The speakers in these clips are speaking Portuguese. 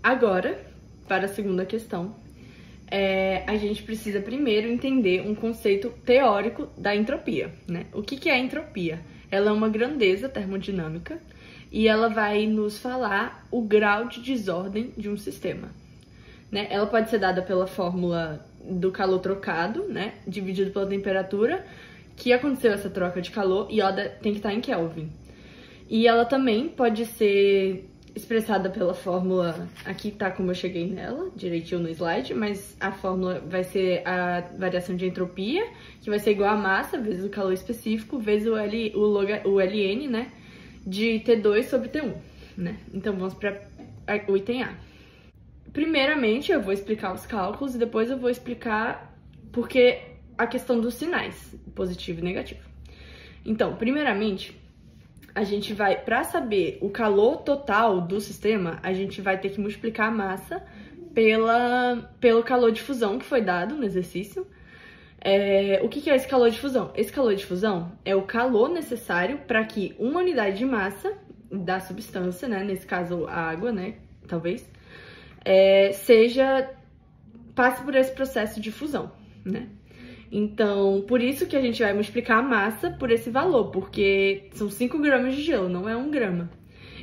Agora, para a segunda questão, a gente precisa primeiro entender um conceito teórico da entropia, né? O que é a entropia? Ela é uma grandeza termodinâmica e ela vai nos falar o grau de desordem de um sistema, né? Ela pode ser dada pela fórmula do calor trocado, né? Dividido pela temperatura, que aconteceu essa troca de calor, e ela tem que estar em Kelvin. E ela também pode ser expressada pela fórmula, aqui tá como eu cheguei nela, direitinho no slide, mas a fórmula vai ser a variação de entropia, que vai ser igual a massa vezes o calor específico, vezes o Ln, né, de T2 sobre T1, né? Então vamos para o item A. Primeiramente eu vou explicar os cálculos e depois eu vou explicar porque a questão dos sinais, positivo e negativo. Então, primeiramente, a gente vai, para saber o calor total do sistema, a gente vai ter que multiplicar a massa pelo calor de fusão que foi dado no exercício. O que é esse calor de fusão? Esse calor de fusão é o calor necessário para que uma unidade de massa da substância, né, nesse caso a água, né, talvez, passe por esse processo de fusão, né? Então, por isso que a gente vai multiplicar a massa por esse valor, porque são 5 gramas de gelo, não é 1 grama.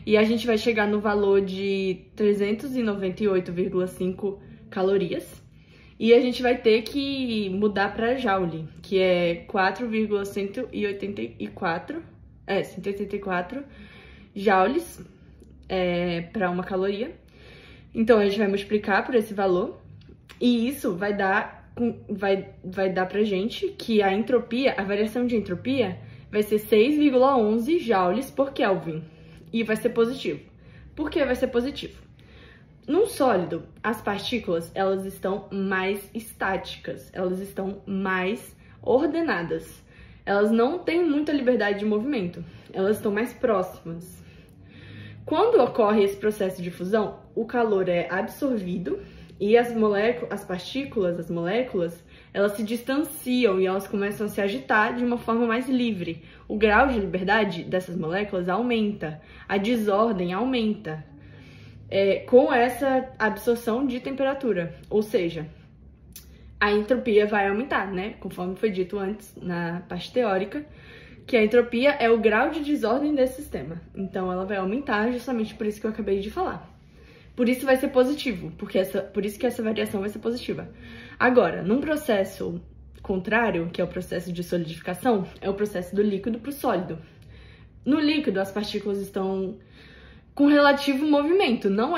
E a gente vai chegar no valor de 398,5 calorias. E a gente vai ter que mudar para joule, que é 184 joules para uma caloria. Então, a gente vai multiplicar por esse valor e isso vai dar pra gente que a entropia, a variação de entropia, vai ser 6,11 joules por Kelvin. E vai ser positivo. Por que vai ser positivo? Num sólido, as partículas, elas estão mais estáticas, elas estão mais ordenadas. Elas não têm muita liberdade de movimento, elas estão mais próximas. Quando ocorre esse processo de fusão, o calor é absorvido e as moléculas, elas se distanciam e elas começam a se agitar de uma forma mais livre. O grau de liberdade dessas moléculas aumenta, a desordem aumenta com essa absorção de temperatura. Ou seja, a entropia vai aumentar, né? Conforme foi dito antes na parte teórica, que a entropia é o grau de desordem desse sistema. Então, ela vai aumentar justamente por isso que eu acabei de falar. Por isso vai ser positivo, por isso que essa variação vai ser positiva. Agora, num processo contrário, que é o processo de solidificação, é o processo do líquido para o sólido. No líquido, as partículas estão com relativo movimento, não